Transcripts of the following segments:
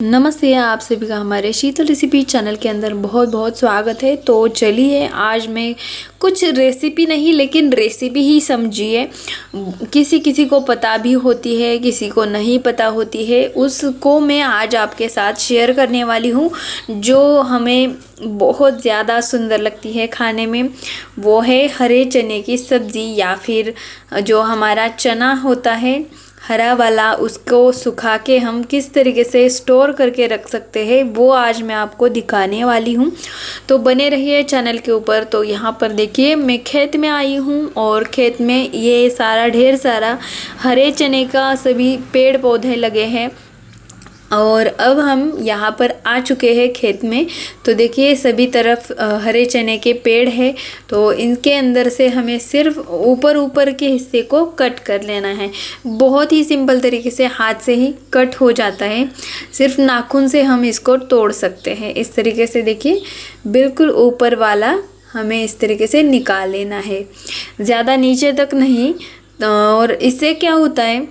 नमस्ते, आप सभी का हमारे शीतल रेसिपी चैनल के अंदर बहुत बहुत स्वागत है। तो चलिए आज मैं कुछ रेसिपी नहीं लेकिन रेसिपी ही समझिए, किसी किसी को पता भी होती है, किसी को नहीं पता होती है, उसको मैं आज आपके साथ शेयर करने वाली हूँ जो हमें बहुत ज़्यादा सुंदर लगती है खाने में। वो है हरे चने की सब्ज़ी, या फिर जो हमारा चना होता है हरा वाला, उसको सुखा के हम किस तरीके से स्टोर करके रख सकते हैं वो आज मैं आपको दिखाने वाली हूँ। तो बने रहिए चैनल के ऊपर। तो यहाँ पर देखिए मैं खेत में आई हूँ और खेत में ये सारा ढेर सारा हरे चने का सभी पेड़ पौधे लगे हैं और अब हम यहाँ पर आ चुके हैं खेत में। तो देखिए सभी तरफ हरे चने के पेड़ है। तो इनके अंदर से हमें सिर्फ ऊपर ऊपर के हिस्से को कट कर लेना है। बहुत ही सिंपल तरीके से हाथ से ही कट हो जाता है, सिर्फ नाखून से हम इसको तोड़ सकते हैं। इस तरीके से देखिए बिल्कुल ऊपर वाला हमें इस तरीके से निकाल लेना है, ज़्यादा नीचे तक नहीं। और इससे क्या होता है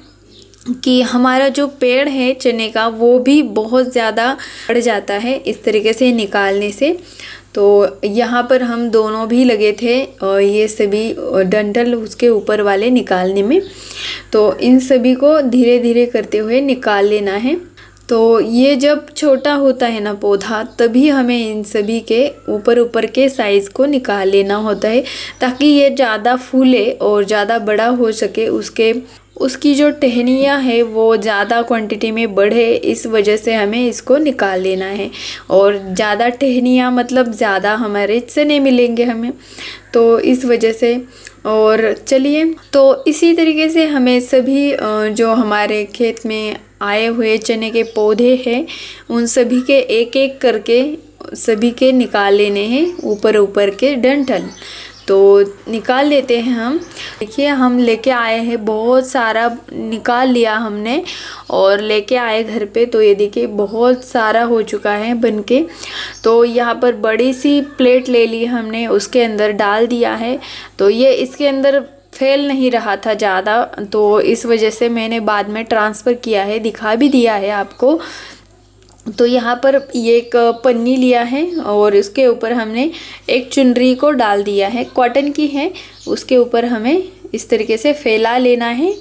कि हमारा जो पेड़ है चने का वो भी बहुत ज़्यादा बढ़ जाता है इस तरीके से निकालने से। तो यहाँ पर हम दोनों भी लगे थे और ये सभी डंठल उसके ऊपर वाले निकालने में। तो इन सभी को धीरे धीरे करते हुए निकाल लेना है। तो ये जब छोटा होता है ना पौधा, तभी हमें इन सभी के ऊपर ऊपर के साइज़ को निकाल लेना होता है, ताकि ये ज़्यादा फूले और ज़्यादा बड़ा हो सके। उसकी जो टहनियाँ है वो ज़्यादा क्वांटिटी में बढ़े, इस वजह से हमें इसको निकाल लेना है। और ज़्यादा टहनियाँ मतलब ज़्यादा हमारे चने मिलेंगे हमें, तो इस वजह से। और चलिए, तो इसी तरीके से हमें सभी जो हमारे खेत में आए हुए चने के पौधे हैं उन सभी के एक एक करके सभी के निकाल लेने हैं ऊपर ऊपर के डंठल। तो निकाल लेते हैं हम। देखिए हम लेके आए हैं, बहुत सारा निकाल लिया हमने और लेके आए घर पे। तो ये देखिए बहुत सारा हो चुका है बनके। तो यहाँ पर बड़ी सी प्लेट ले ली हमने, उसके अंदर डाल दिया है। तो ये इसके अंदर फैल नहीं रहा था ज़्यादा, तो इस वजह से मैंने बाद में ट्रांसफ़र किया है, दिखा भी दिया है आपको। तो यहाँ पर ये एक पन्नी लिया है और इसके ऊपर हमने एक चुनरी को डाल दिया है, कॉटन की है। उसके ऊपर हमें इस तरीके से फैला लेना है।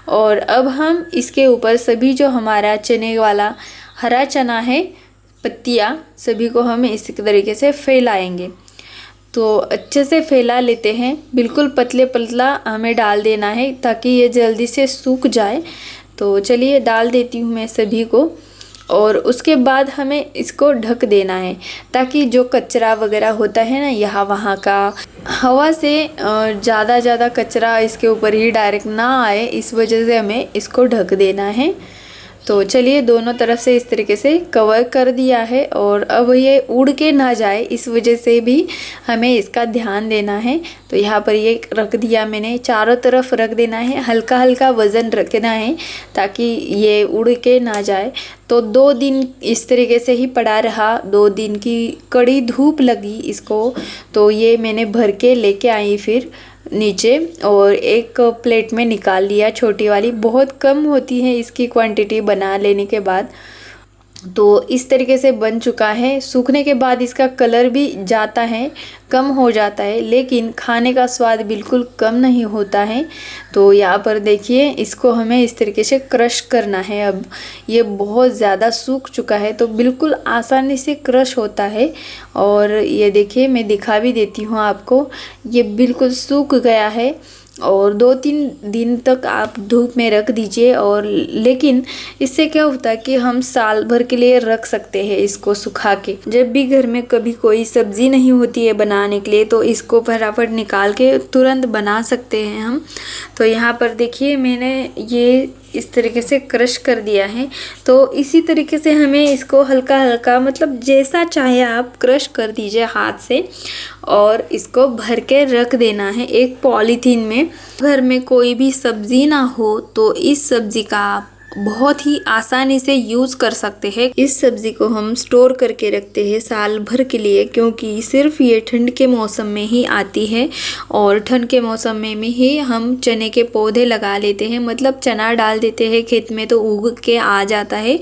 और अब हम इसके ऊपर सभी जो हमारा चने वाला हरा चना है, पत्तियाँ, सभी को हम इस तरीके से फैलाएंगे। तो अच्छे से फैला लेते हैं, बिल्कुल पतले पतला हमें डाल देना है ताकि ये जल्दी से सूख जाए। तो चलिए डाल देती हूँ मैं सभी को। और उसके बाद हमें इसको ढक देना है ताकि जो कचरा वगैरह होता है ना यहाँ वहाँ का, हवा से ज़्यादा कचरा इसके ऊपर ही डायरेक्ट ना आए, इस वजह से हमें इसको ढक देना है। तो चलिए दोनों तरफ से इस तरीके से कवर कर दिया है। और अब ये उड़ के ना जाए, इस वजह से भी हमें इसका ध्यान देना है। तो यहाँ पर ये रख दिया मैंने, चारों तरफ रख देना है, हल्का हल्का वज़न रखना है ताकि ये उड़ के ना जाए। तो 2 दिन इस तरीके से ही पड़ा रहा, 2 दिन की कड़ी धूप लगी इसको। तो ये मैंने भर के लेके आई फिर नीचे और एक प्लेट में निकाल लिया, छोटी वाली। बहुत कम होती है इसकी क्वांटिटी बना लेने के बाद। तो इस तरीके से बन चुका है। सूखने के बाद इसका कलर भी जाता है, कम हो जाता है, लेकिन खाने का स्वाद बिल्कुल कम नहीं होता है। तो यहाँ पर देखिए इसको हमें इस तरीके से क्रश करना है। अब ये बहुत ज़्यादा सूख चुका है तो बिल्कुल आसानी से क्रश होता है। और ये देखिए मैं दिखा भी देती हूँ आपको, ये बिल्कुल सूख गया है। और 2-3 दिन तक आप धूप में रख दीजिए। और लेकिन इससे क्या होता है कि हम साल भर के लिए रख सकते हैं इसको सुखा के। जब भी घर में कभी कोई सब्ज़ी नहीं होती है बनाने के लिए तो इसको फटाफट निकाल के तुरंत बना सकते हैं हम। तो यहाँ पर देखिए मैंने ये इस तरीके से क्रश कर दिया है। तो इसी तरीके से हमें इसको हल्का हल्का, मतलब जैसा चाहे आप क्रश कर दीजिए हाथ से और इसको भर के रख देना है एक पॉलीथीन में। घर में कोई भी सब्ज़ी ना हो तो इस सब्ज़ी का आप बहुत ही आसानी से यूज़ कर सकते हैं। इस सब्ज़ी को हम स्टोर करके रखते हैं साल भर के लिए, क्योंकि सिर्फ ये ठंड के मौसम में ही आती है और ठंड के मौसम में ही हम चने के पौधे लगा लेते हैं, मतलब चना डाल देते हैं खेत में तो उग के आ जाता है।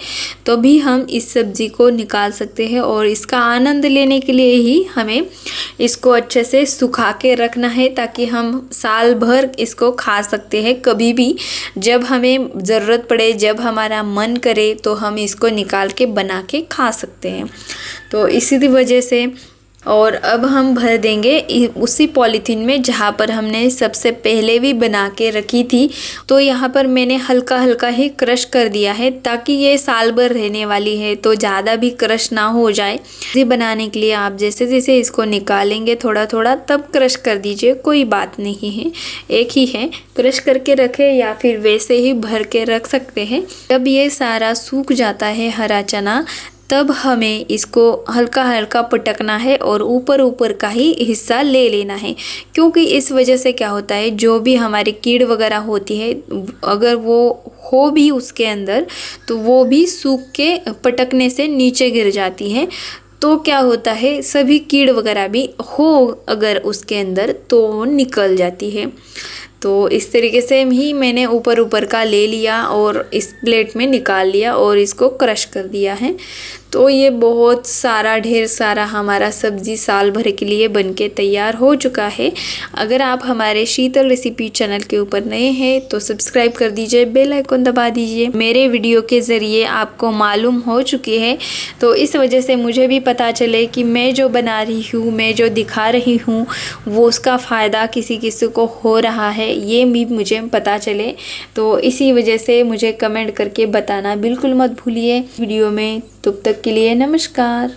तो भी हम इस सब्ज़ी को निकाल सकते हैं और इसका आनंद लेने के लिए ही हमें इसको अच्छे से सुखा के रखना है, ताकि हम साल भर इसको खा सकते हैं। कभी भी जब हमें ज़रूरत पड़े, जब हमारा मन करे, तो हम इसको निकाल के बना के खा सकते हैं। तो इसी वजह से और अब हम भर देंगे उसी पॉलीथीन में जहाँ पर हमने सबसे पहले भी बना के रखी थी। तो यहाँ पर मैंने हल्का हल्का ही क्रश कर दिया है, ताकि ये साल भर रहने वाली है, तो ज़्यादा भी क्रश ना हो जाए। ये बनाने के लिए आप जैसे जैसे इसको निकालेंगे थोड़ा थोड़ा, तब क्रश कर दीजिए, कोई बात नहीं है, एक ही है। क्रश करके रखें या फिर वैसे ही भर के रख सकते हैं। जब ये सारा सूख जाता है हरा चना, तब हमें इसको हल्का हल्का पटकना है और ऊपर ऊपर का ही हिस्सा ले लेना है, क्योंकि इस वजह से क्या होता है, जो भी हमारी कीड़ वगैरह होती है, अगर वो हो भी उसके अंदर, तो वो भी सूख के पटकने से नीचे गिर जाती है। तो क्या होता है, सभी कीड़ वगैरह भी हो अगर उसके अंदर, तो निकल जाती है। तो इस तरीके से ही मैंने ऊपर ऊपर का ले लिया और इस प्लेट में निकाल लिया और इसको क्रश कर दिया है। तो ये बहुत सारा ढेर सारा हमारा सब्ज़ी साल भर के लिए बनके तैयार हो चुका है। अगर आप हमारे शीतल रेसिपी चैनल के ऊपर नए हैं तो सब्सक्राइब कर दीजिए, बेल आइकन दबा दीजिए। मेरे वीडियो के ज़रिए आपको मालूम हो चुकी है, तो इस वजह से मुझे भी पता चले कि मैं जो बना रही हूँ, मैं जो दिखा रही हूँ, वो उसका फ़ायदा किसी किसी को हो रहा है, ये भी मुझे पता चले। तो इसी वजह से मुझे कमेंट करके बताना बिल्कुल मत भूलिए वीडियो में। तब तक के लिए नमस्कार।